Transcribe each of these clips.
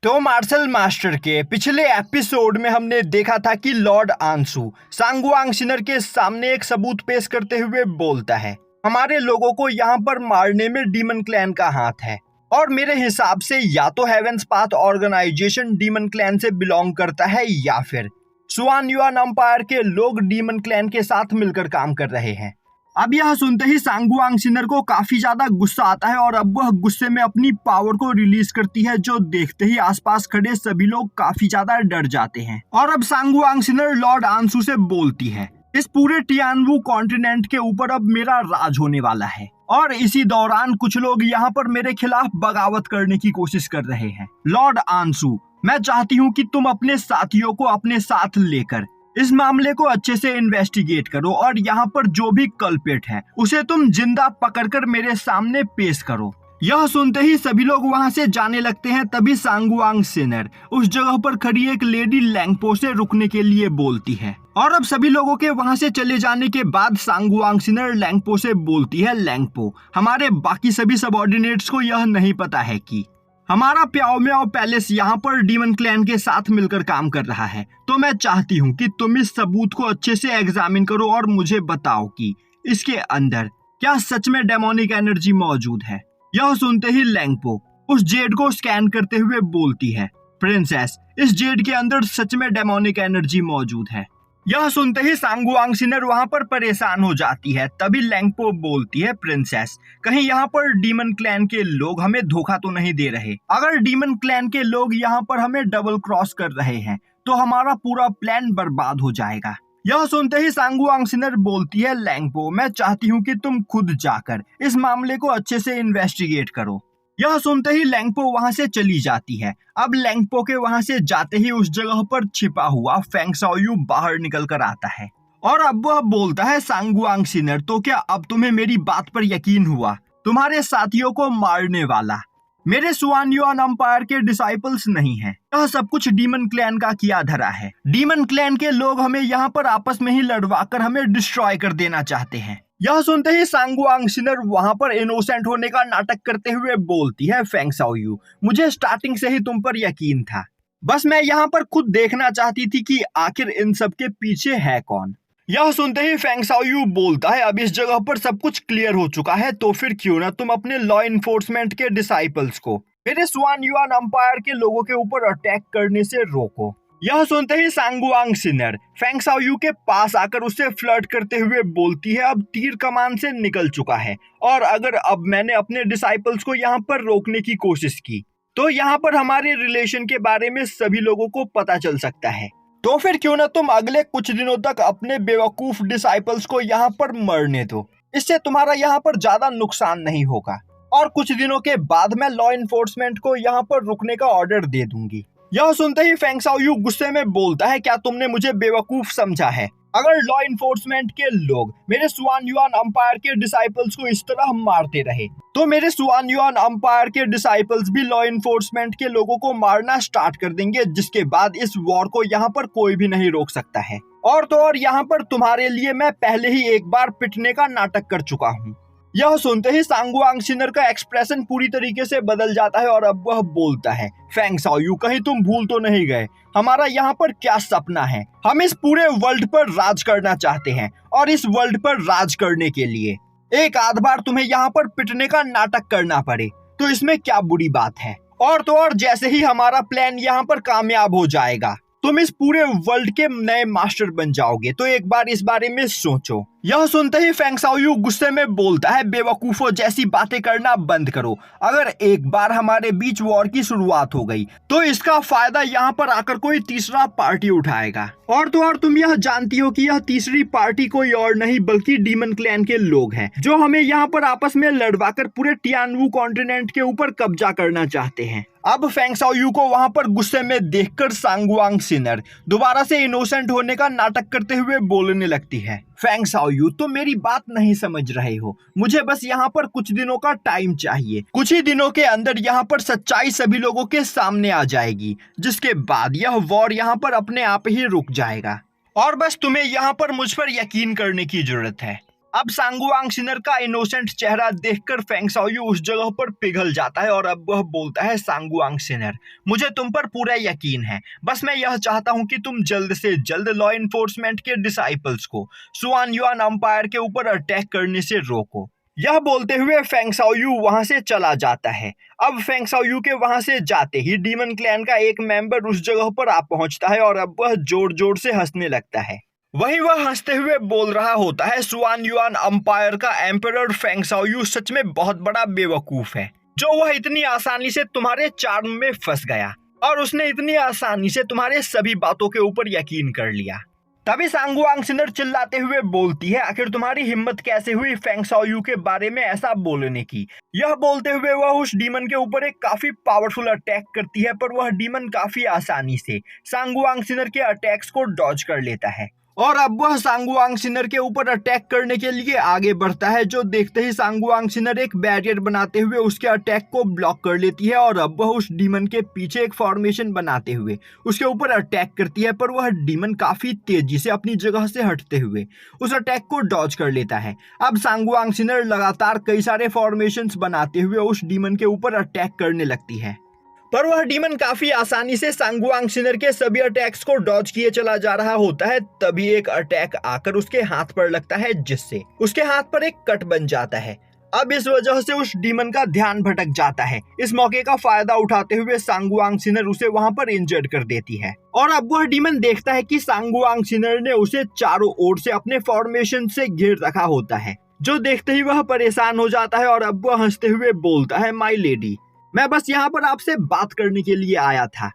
तो martial master के पिछले एपिसोड में हमने देखा था कि लॉर्ड आंसू सांगुआंग सिनर के सामने एक सबूत पेश करते हुए बोलता है, हमारे लोगों को यहाँ पर मारने में डीमन क्लैन का हाथ है। और मेरे हिसाब से या तो heavens path organisation demon clan से बिलोंग करता है या फिर सुआन युआन एम्पायर के लोग डीमन क्लैन के साथ मिलकर काम कर रहे हैं। अब यह सुनते ही सांगुआंग सिनर को काफी ज्यादा गुस्सा आता है और अब वह गुस्से में अपनी पावर को रिलीज करती है, जो देखते ही आसपास खड़े सभी लोग काफी ज्यादा डर जाते हैं। और अब सांगुआंग सिनर लॉर्ड आंसू से बोलती है, इस पूरे टियानवू कॉन्टिनेंट के ऊपर अब मेरा राज होने वाला है। और इसी दौरान कुछ लोग यहाँ पर मेरे खिलाफ बगावत करने की कोशिश कर रहे हैं। लॉर्ड आंसू, मैं चाहती हूँ कि तुम अपने साथियों को अपने साथ लेकर इस मामले को अच्छे से इन्वेस्टिगेट करो और यहाँ पर जो भी कल्प्रिट है उसे तुम जिंदा पकड़कर मेरे सामने पेश करो। यह सुनते ही सभी लोग वहां से जाने लगते हैं। तभी सांगुआंग सिनर उस जगह पर खड़ी एक लेडी लैंगपो से रुकने के लिए बोलती है। और अब सभी लोगों के वहां से चले जाने के बाद सांगुआंग सिनर लैंगपो से बोलती है, लैंगपो, हमारे बाकी सभी सबऑर्डिनेट्स को यह नहीं पता है कि हमारा प्याओ म्याओ पैलेस यहाँ पर डीमन क्लैन के साथ मिलकर काम कर रहा है। तो मैं चाहती हूँ कि तुम इस सबूत को अच्छे से एग्जामिन करो और मुझे बताओ कि इसके अंदर क्या सच में डेमोनिक एनर्जी मौजूद है। यह सुनते ही लैंगपो उस जेड को स्कैन करते हुए बोलती है, प्रिंसेस, इस जेड के अंदर सच में डेमोनिक एनर्जी मौजूद है। यह सुनते ही सांगुआंग सिनर वहां पर परेशान हो जाती है। तभी लैंगपो बोलती है, प्रिंसेस, कहीं यहाँ पर डीमन क्लैन के लोग हमें धोखा तो नहीं दे रहे। अगर डीमन क्लैन के लोग यहाँ पर हमें डबल क्रॉस कर रहे हैं तो हमारा पूरा प्लान बर्बाद हो जाएगा। यह सुनते ही सांगुआंग सिनर बोलती है, लैंगपो, मैं चाहती हूँ कि तुम खुद जाकर इस मामले को अच्छे से इन्वेस्टिगेट करो। यह सुनते ही लैंगपो वहां से चली जाती है। अब लैंगपो के वहां से जाते ही उस जगह पर छिपा हुआ फेंग शाओयू बाहर निकल कर आता है और अब वह बोलता है, सांगुआंग सिनर, तो क्या अब तुम्हें मेरी बात पर यकीन हुआ? तुम्हारे साथियों को मारने वाला मेरे सुआन युआन एम्पायर के डिसाइपल्स नहीं है। यह सब कुछ डीमन क्लैन का किया धरा है। डीमन क्लैन के लोग हमें यहाँ पर आपस में ही लड़वाकर हमें डिस्ट्रॉय कर देना चाहते हैं। यह सुनते ही सांगुआंग सिनर वहां पर इनोसेंट होने का नाटक करते हुए बोलती है, फेंग शाओयू, मुझे स्टार्टिंग से ही तुम पर यकीन था। बस मैं यहाँ पर खुद देखना चाहती थी कि आखिर इन सब के पीछे है कौन। यह सुनते ही फेंग शाओयू बोलता है, अब इस जगह पर सब कुछ क्लियर हो चुका है, तो फिर क्यों ना तुम अपने लॉ इन्फोर्समेंट के डिसाइपल्स को मेरे सुआन युआन एम्पायर के लोगों के ऊपर अटैक करने से रोको। यह सुनते ही सांगुआंग सिनर फेंग शाओयू के पास आकर उससे फ्लर्ट करते हुए बोलती है, अब तीर कमान से निकल चुका है और अगर अब मैंने अपने डिसाइपल्स को यहाँ पर रोकने की कोशिश की तो यहाँ पर हमारे रिलेशन के बारे में सभी लोगों को पता चल सकता है। तो फिर क्यों ना तुम अगले कुछ दिनों तक अपने बेवकूफ डिसाइपल्स को यहाँ पर मरने दो, इससे तुम्हारा यहाँ पर ज्यादा नुकसान नहीं होगा और कुछ दिनों के बाद मैं लॉ इन्फोर्समेंट को यहाँ पर रुकने का ऑर्डर दे दूंगी। यह सुनते ही फेंग शाओयू गुस्से में बोलता है, क्या तुमने मुझे बेवकूफ समझा है? अगर लॉ इन्फोर्समेंट के लोग मेरे सुआन युआन एम्पायर के डिसाइपल्स को इस तरह मारते रहे तो मेरे सुआन युआन एम्पायर के डिसाइपल्स भी लॉ इन्फोर्समेंट के लोगों को मारना स्टार्ट कर देंगे, जिसके बाद इस वॉर को यहाँ पर कोई भी नहीं रोक सकता है। और तो और यहाँ पर तुम्हारे लिए मैं पहले ही एक बार पिटने का नाटक कर चुका हूँ। यह सुनते ही सांगुआंग सिनर का एक्सप्रेशन पूरी तरीके से बदल जाता है और अब वह बोलता है, फेंग शाओयू, कहीं तुम भूल तो नहीं गए हमारा यहाँ पर क्या सपना है? हम इस पूरे वर्ल्ड पर राज करना चाहते हैं और इस वर्ल्ड पर राज करने के लिए एक आध बार तुम्हें यहाँ पर पिटने का नाटक करना पड़े तो इसमें क्या बुरी बात है? और तो और जैसे ही हमारा प्लान यहाँ पर कामयाब हो जाएगा तुम इस पूरे वर्ल्ड के नए मास्टर बन जाओगे, तो एक बार इस बारे में सोचो। यह सुनते ही फेंग शाओयू गुस्से में बोलता है, बेवकूफों जैसी बातें करना बंद करो। अगर एक बार हमारे बीच वॉर की शुरुआत हो गई तो इसका फायदा यहाँ पर आकर कोई तीसरा पार्टी उठाएगा और तो और तुम यह जानती हो कि यह तीसरी पार्टी कोई और नहीं बल्कि डीमन क्लैन के लोग हैं, जो हमें यहाँ पर आपस में लड़वाकर पूरे टियानवू कॉन्टिनेंट के ऊपर कब्जा करना चाहते हैं। अब फेंग शाओयू को वहां पर गुस्से में देखकर सांगुआंग सिनर दोबारा से इनोसेंट होने का नाटक करते हुए बोलने लगती है, फेंग शाओयू, तुम मेरी बात नहीं समझ रहे हो। मुझे बस यहाँ पर कुछ दिनों का टाइम चाहिए। कुछ ही दिनों के अंदर यहाँ पर सच्चाई सभी लोगों के सामने आ जाएगी, जिसके बाद यह वॉर यहाँ पर अपने आप ही रुक जाएगा और बस तुम्हें यहाँ पर मुझ पर यकीन करने की जरूरत है। अब सांगुआंग सिनर का इनोसेंट चेहरा देखकर फेंग शाओयू उस जगह पर पिघल जाता है और अब वह बोलता है, सांगुआंग सिनर, मुझे तुम पर पूरा यकीन है। बस मैं यह चाहता हूं कि तुम जल्द से जल्द लॉ इन्फोर्समेंट के डिसाइपल्स को सुआन युआन अंपायर के ऊपर अटैक करने से रोको। यह बोलते हुए फेंग शाओयू वहां से चला जाता है। अब फेंग शाओयू के वहां से जाते ही डीमन क्लैन का एक मेंबर उस जगह पर आ पहुंचता है और अब वह जोर जोर से हंसने लगता है। वहीं वह हंसते हुए बोल रहा होता है, सुआन युआन अंपायर का एम्परर फेंग शाओयू सच में बहुत बड़ा बेवकूफ है, जो वह इतनी आसानी से तुम्हारे चार्म में फंस गया और उसने इतनी आसानी से तुम्हारे सभी बातों के ऊपर यकीन कर लिया। तभी सांगुआंग सिनर चिल्लाते हुए बोलती है, आखिर तुम्हारी हिम्मत कैसे हुई फेंग शाओयू के बारे में ऐसा बोलने की। यह बोलते हुए वह उस डीमन के ऊपर एक काफी पावरफुल अटैक करती है, पर वह डीमन काफी आसानी से सांगुआंग सिनर के अटैक्स को डॉज कर लेता है और अब वह सांगुआंग सिनर के ऊपर अटैक करने के लिए आगे बढ़ता है, जो देखते ही सांगुआंग सिनर एक बैरियर बनाते हुए उसके अटैक को ब्लॉक कर लेती है और अब वह उस डीमन के पीछे एक फॉर्मेशन बनाते हुए उसके ऊपर अटैक करती है, पर वह डीमन काफी तेजी से अपनी जगह से हटते हुए उस अटैक को डॉज कर लेता है। अब सांगुआंग सिनर लगातार कई सारे फॉर्मेशंस बनाते हुए उस डीमन के ऊपर अटैक करने लगती है, पर वह डीमन काफी आसानी से सांगुआंग सिनर के सभी अटैक्स को डॉज किए चला जा रहा होता है। तभी एक अटैक आकर उसके हाथ पर लगता है, जिससे उसके हाथ पर एक कट बन जाता है। अब इस वजह से उस डीमन का ध्यान भटक जाता है। इस मौके का फायदा उठाते हुए सांगुआंग सिनर उसे वहां पर इंजर्ड कर देती है और अब वह डीमन देखता है कि सांगुआंग सिनर ने उसे चारों ओर से अपने फॉर्मेशन से घेर रखा होता है, जो देखते ही वह परेशान हो जाता है और अब वह हंसते हुए बोलता है, माय लेडी, मैं बस यहाँ पर आपसे बात करने के लिए आया था,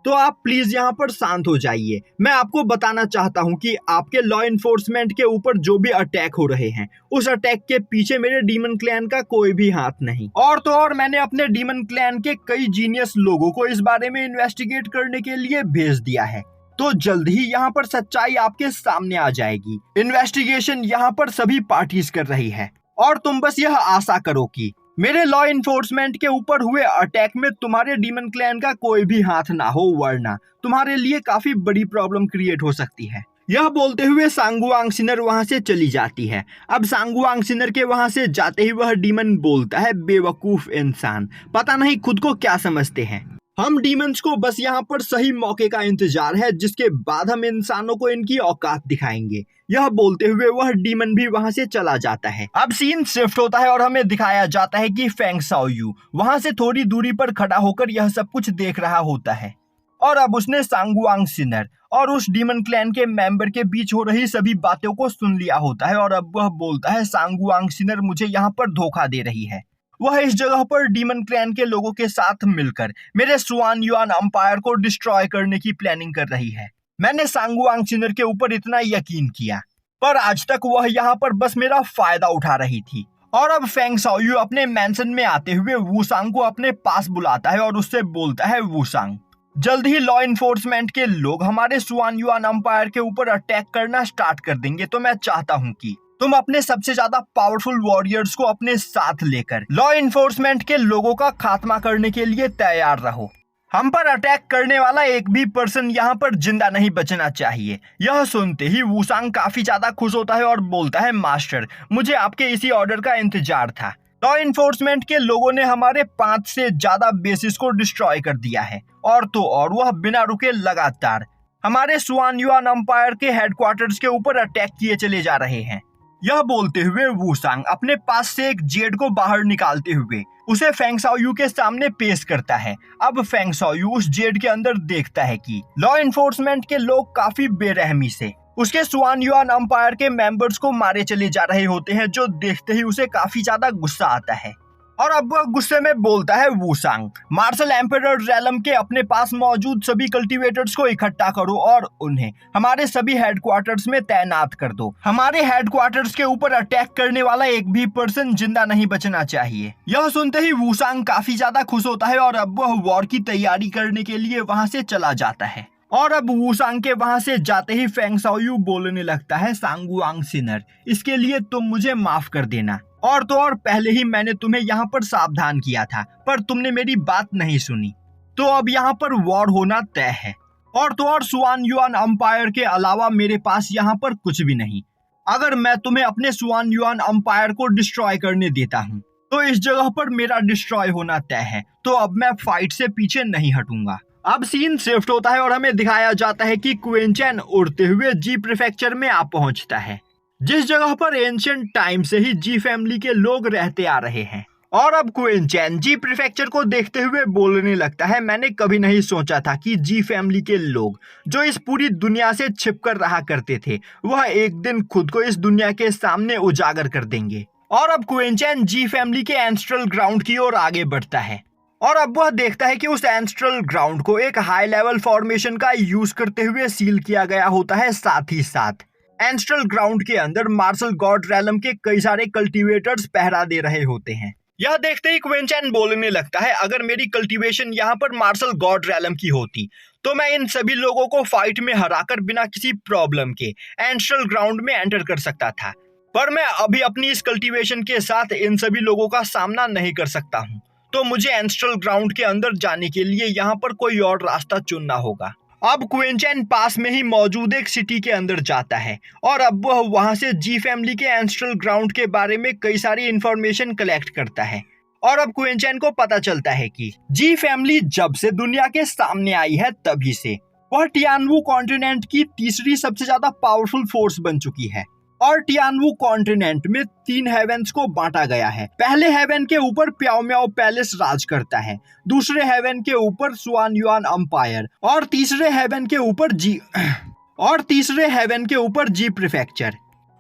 तो आप प्लीज यहाँ पर शांत हो जाइए। मैं आपको बताना चाहता हूँ कि आपके लॉ इन्फोर्समेंट के ऊपर जो भी अटैक हो रहे हैं, उस अटैक के पीछे मेरे डीमन क्लैन का कोई भी हाथ नहीं। और तो और मैंने अपने डीमन क्लैन के कई जीनियस लोगों को इस बारे में इन्वेस्टिगेट करने के लिए भेज दिया है, तो जल्द ही यहाँ पर सच्चाई आपके सामने आ जाएगी। इन्वेस्टिगेशन यहाँ पर सभी पार्टीज कर रही है और तुम बस यह आशा करो कि मेरे लॉ इन्फोर्समेंट के ऊपर हुए अटैक में तुम्हारे डीमन क्लैन का कोई भी हाथ ना हो, वरना तुम्हारे लिए काफी बड़ी प्रॉब्लम क्रिएट हो सकती है। यह बोलते हुए सांगुआंग सिनर वहां से चली जाती है। अब सांगुआंग सिनर के वहां से जाते ही वह डीमन बोलता है, बेवकूफ इंसान, पता नहीं खुद को क्या समझते हैं। हम डीमंस को बस यहाँ पर सही मौके का इंतजार है, जिसके बाद हम इंसानों को इनकी औकात दिखाएंगे। यह बोलते हुए वह डीमन भी वहां से चला जाता है। अब सीन शिफ्ट होता है और हमें दिखाया जाता है कि फेंग शाओयू वहां से थोड़ी दूरी पर खड़ा होकर यह सब कुछ देख रहा होता है और अब उसने सांगुआंग सिनर और उस डीमन क्लैन के मेंबर के बीच हो रही सभी बातों को सुन लिया होता है और अब वह बोलता है, सांगुआंग सिनर मुझे यहाँ पर धोखा दे रही है। वह इस जगह पर डीमन क्लैन के लोगों के साथ मिलकर मेरे सुआन युआन अंपायर को डिस्ट्रॉय करने की प्लानिंग कर रही है। मैंने सांगुआंग सिनर के ऊपर इतना यकीन किया, पर आज तक वह यहाँ पर बस मेरा फायदा उठा रही थी। और अब फेंग शाओयू अपने मैंशन में आते हुए वूसांग को अपने पास बुलाता है और उससे बोलता है, वूसांग, जल्द ही लॉ इन्फोर्समेंट के लोग हमारे सुआन युआन अंपायर के ऊपर अटैक करना स्टार्ट कर देंगे, तो मैं चाहता हूँ कि तुम अपने सबसे ज्यादा पावरफुल वॉरियर्स को अपने साथ लेकर लॉ इन्फोर्समेंट के लोगों का खात्मा करने के लिए तैयार रहो। हम पर अटैक करने वाला एक भी पर्सन यहाँ पर जिंदा नहीं बचना चाहिए। यह सुनते ही वूसांग काफी ज्यादा खुश होता है और बोलता है, मास्टर, मुझे आपके इसी ऑर्डर का इंतजार था। लॉ इन्फोर्समेंट के लोगों ने हमारे 5 से ज्यादा बेसिस को डिस्ट्रॉय कर दिया है और तो और वह बिना रुके लगातार हमारे सुआन युआन अंपायर के हेडक्वार्टर्स के ऊपर अटैक किए चले जा रहे हैं। यह बोलते हुए वूसांग अपने पास से एक जेड को बाहर निकालते हुए उसे फेंग शाओयू के सामने पेश करता है। अब फेंग शाओयू उस जेड के अंदर देखता है कि लॉ इन्फोर्समेंट के लोग काफी बेरहमी से उसके सुआन युआन अंपायर के मेंबर्स को मारे चले जा रहे होते हैं, जो देखते ही उसे काफी ज्यादा गुस्सा आता है और अब वह गुस्से में बोलता है, वूसांग, मार्शल एम्परर रैलम के अपने पास मौजूद सभी कल्टीवेटर्स को इकट्ठा करो और उन्हें हमारे सभी हेडक्वार्टर्स में तैनात कर दो। हमारे हेडक्वार्टर्स के ऊपर अटैक करने वाला एक भी पर्सन जिंदा नहीं बचना चाहिए। यह सुनते ही वूसांग काफी ज्यादा खुश होता है और अब वह वॉर की तैयारी करने के लिए वहां से चला जाता है। और अब वूसांग के वहां से जाते ही फेंग शाओयू बोलने लगता है, सांगुआंग सिनर, इसके लिए तुम मुझे माफ कर देना। और तो और पहले ही मैंने तुम्हें यहाँ पर सावधान किया था, पर तुमने मेरी बात नहीं सुनी, तो अब यहाँ पर वॉर होना तय है। और तो और सुआन युआन अंपायर के अलावा मेरे पास यहाँ पर कुछ भी नहीं। अगर मैं तुम्हें अपने स्वान युआन अंपायर को डिस्ट्रॉय करने देता हूँ तो इस जगह पर मेरा डिस्ट्रॉय होना तय है, तो अब मैं फाइट से पीछे नहीं हटूंगा। अब सीन शिफ्ट होता है और हमें दिखाया जाता है कि क्वीन चैन उड़ते हुए जी प्रीफेक्चर में आ पहुंचता है, जिस जगह पर एंशिएंट टाइम से ही जी फैमिली के लोग रहते आ रहे हैं। और अब क्वीन चैन जी प्रीफेक्चर को देखते हुए बोलने लगता है, मैंने कभी नहीं सोचा था कि जी फैमिली के लोग जो इस पूरी दुनिया से छिपकर रहा करते थे वह एक दिन खुद को इस दुनिया के सामने उजागर कर देंगे। और अब क्वीन चैन जी फैमिली के एंस्ट्रल ग्राउंड की ओर आगे बढ़ता है और अब वह देखता है कि उस एंस्ट्रल ग्राउंड को एक हाई लेवल फॉर्मेशन का यूज करते हुए सील किया गया होता है। साथ ही साथ एंस्ट्रल ग्राउंड के अंदर मार्शल गॉड रैलम के कई सारे कल्टीवेटर्स पहरा दे रहे होते हैं। यह देखते ही क्वीन चैन बोलने लगता है, अगर मेरी कल्टीवेशन यहाँ पर मार्शल गॉड रैलम की होती तो मैं इन सभी लोगों को फाइट में हराकर बिना किसी प्रॉब्लम के एंस्ट्रल ग्राउंड में एंटर कर सकता था, पर मैं अभी अपनी इस कल्टीवेशन के साथ इन सभी लोगों का सामना नहीं कर सकता हूँ, तो मुझे एंस्ट्रल ग्राउंड के अंदर जाने के लिए यहाँ पर कोई और रास्ता चुनना होगा। अब क्वीन चैन पास में ही मौजूद एक सिटी के अंदर जाता है और अब वह वहां से जी फैमिली के एंस्ट्रल ग्राउंड के बारे में कई सारी इंफॉर्मेशन कलेक्ट करता है। और अब क्वीन चैन को पता चलता है कि जी फैमिली जब से दुनिया के सामने आई है तभी से वह टियानवू कॉन्टिनेंट की तीसरी सबसे ज्यादा पावरफुल फोर्स बन चुकी है। और टियानवू कॉन्टिनेंट में 3 हेवेंस को बांटा गया है। पहले हेवन के ऊपर प्याओ म्याओ पैलेस राज करता है, दूसरे हेवन के ऊपर स्वान युआन अंपायर और तीसरे हेवन के ऊपर जी प्रीफेक्चर।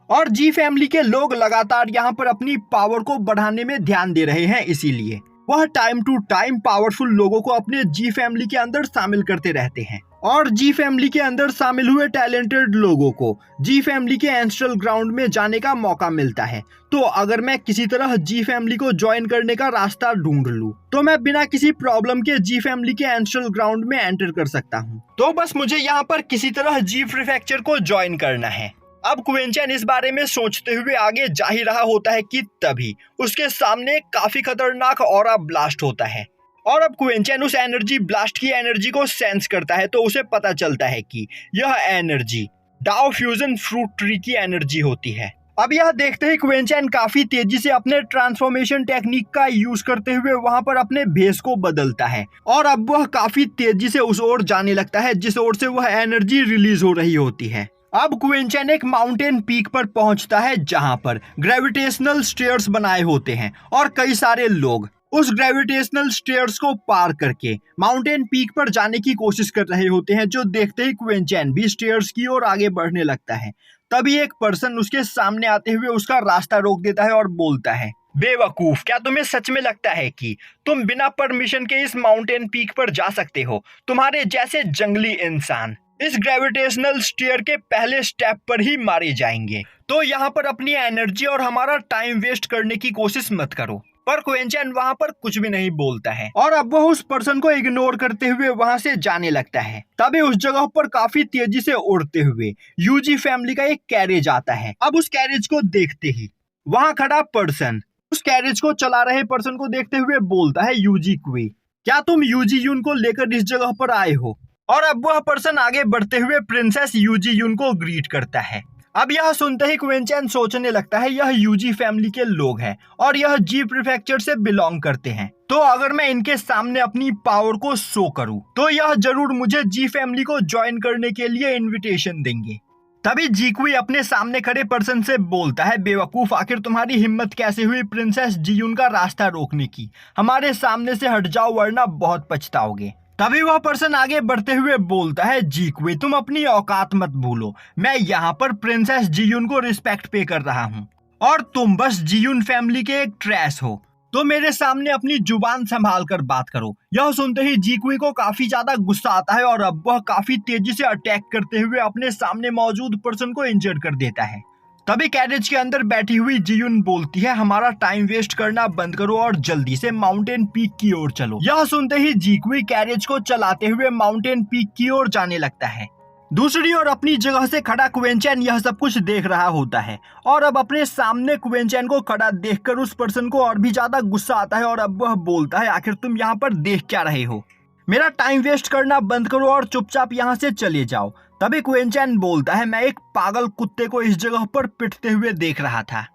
और जी फैमिली के लोग लगातार यहाँ पर अपनी पावर को बढ़ाने में ध्यान दे रहे हैं, इसीलिए वह टाइम टू टाइम पावरफुल लोगों को अपने जी फैमिली के अंदर शामिल करते रहते हैं। और जी फैमिली के अंदर शामिल हुए टैलेंटेड लोगों को जी फैमिली के एंस्ट्रल ग्राउंड में जाने का मौका मिलता है। तो अगर मैं किसी तरह जी फैमिली को ज्वाइन करने का रास्ता ढूंढ लूं तो मैं बिना किसी प्रॉब्लम के जी फैमिली के एंस्ट्रल ग्राउंड में एंटर कर सकता हूं। तो बस मुझे यहाँ पर किसी तरह जी प्रीफेक्चर को ज्वाइन करना है। अब क्वीन चैन इस बारे में सोचते हुए आगे जा ही रहा होता है कि तभी उसके सामने काफी खतरनाक ऑरा ब्लास्ट होता है। और अब क्वीन चैन उस एनर्जी ब्लास्ट की एनर्जी को सेंस करता है तो उसे पता चलता है कि यह energy Dao fusion fruit tree की एनर्जी होती है। अब यह देखते ही क्वीन चैन काफी तेजी से अपने ट्रांसफॉर्मेशन टेक्निक का यूज करते हुए वहां पर अपने भेस को बदलता है और अब वह काफी तेजी से उस ओर जाने लगता है जिस ओर से वह एनर्जी रिलीज हो रही होती है। अब क्वीन चैन एक माउंटेन पीक पर पहुंचता है जहां पर ग्रेविटेशनल स्टेयर्स बनाए होते हैं और कई सारे लोग उस ग्रेविटेशनल स्टेयर्स को पार करके माउंटेन पीक पर जाने की कोशिश कर रहे होते हैं, जो देखते ही क्वीन चैन भी स्टेयर्स की ओर आगे बढ़ने लगता है। तभी एक पर्सन उसके सामने आते हुए उसका रास्ता रोक देता है और बोलता है, बेवकूफ, क्या तुम्हें सच में लगता है कि तुम बिना परमिशन के इस माउंटेन पीक पर जा सकते हो? तुम्हारे जैसे जंगली इंसान इस ग्रेविटेशनल स्टेयर के पहले स्टेप पर ही मारे जाएंगे, तो यहाँ पर अपनी एनर्जी और हमारा टाइम वेस्ट करने की कोशिश मत करो। पर क्वीन चैन वहां पर कुछ भी नहीं बोलता है और अब वह उस पर्सन को इग्नोर करते हुए वहां से जाने लगता है। तभी उस जगह पर काफी तेजी से उड़ते हुए यूजी फैमिली का एक कैरेज आता है। अब उस कैरेज को देखते ही वहां खड़ा पर्सन उस कैरेज को चला रहे पर्सन को देखते हुए बोलता है, यूजी क्वी, क्या तुम यूजी यून को लेकर इस जगह पर आए हो? और अब वह पर्सन आगे बढ़ते हुए प्रिंसेस यूजी यून को ग्रीट करता है। अब यह सुनते ही क्वीन चैन सोचने लगता है, यह यूजी फैमिली के लोग हैं और यह जी प्रीफेक्चर से बिलोंग करते हैं, तो अगर मैं इनके सामने अपनी पावर को शो करूं तो यह जरूर मुझे जी फैमिली को ज्वाइन करने के लिए इनविटेशन देंगे। तभी जीक्वी अपने सामने खड़े पर्सन से बोलता है, बेवकूफ, आखिर तुम्हारी हिम्मत कैसे हुई प्रिंसेस जीयून का रास्ता रोकने की? हमारे सामने से हट जाओ वरना बहुत पछताओगे। तभी वह पर्सन आगे बढ़ते हुए बोलता है, जीक्वे, तुम अपनी औकात मत भूलो, मैं यहाँ पर प्रिंसेस जीयून को रिस्पेक्ट पे कर रहा हूँ और तुम बस जीयून फैमिली के एक ट्रैश हो, तो मेरे सामने अपनी जुबान संभाल कर बात करो। यह सुनते ही जीक्वी को काफी ज्यादा गुस्सा आता है और अब वह काफी तेजी से अटैक करते हुए अपने सामने मौजूद पर्सन को इंजर्ड कर देता है। तभी कैरेज के अंदर बैठी हुई जीयून बोलती है, हमारा टाइम वेस्ट करना बंद करो और जल्दी से माउंटेन पीक की ओर चलो। यह सुनते ही जीक्वी कैरेज को चलाते हुए माउंटेन पीक की ओर जाने लगता है। दूसरी ओर अपनी जगह से खड़ा क्वीन चैन यह सब कुछ देख रहा होता है और अब अपने सामने क्वीन चैन को खड़ा देखकर उस पर्सन को और भी ज्यादा गुस्सा आता है और अब वह बोलता है, आखिर तुम यहाँ पर देख क्या रहे हो? मेरा टाइम वेस्ट करना बंद करो और चुपचाप यहाँ से चले जाओ। तभी क्विंचैन बोलता है, मैं एक पागल कुत्ते को इस जगह पर पिटते हुए देख रहा था।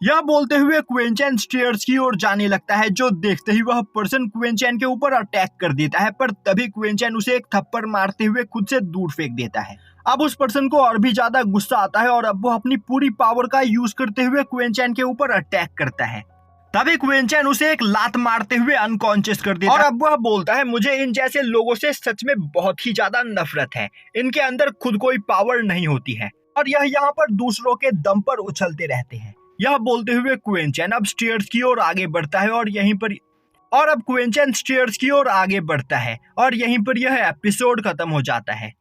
यह बोलते हुए क्विंचैन स्टेयर्स की ओर जाने लगता है, जो देखते ही वह पर्सन क्विंचैन के ऊपर अटैक कर देता है, पर तभी क्विंचैन उसे एक थप्पड़ मारते हुए खुद से दूर फेंक देता है। अब उस पर्सन को और भी ज्यादा गुस्सा आता है और अब वो अपनी पूरी पावर का यूज करते हुए क्विंचैन के ऊपर अटैक करता है। तभी क्विंचैन उसे एक लात मारते हुए अनकॉन्शियस कर देता है और अब वह बोलता है, मुझे इन जैसे लोगों से सच में बहुत ही ज्यादा नफरत है। इनके अंदर खुद कोई पावर नहीं होती है और यह यहाँ पर दूसरों के दम पर उछलते रहते हैं। यह बोलते हुए क्विंचैन अब स्टेयर्स की ओर आगे बढ़ता है और यहीं पर अब क्विंचैन स्टेयर्स की ओर आगे बढ़ता है और यहीं पर यह एपिसोड खत्म हो जाता है।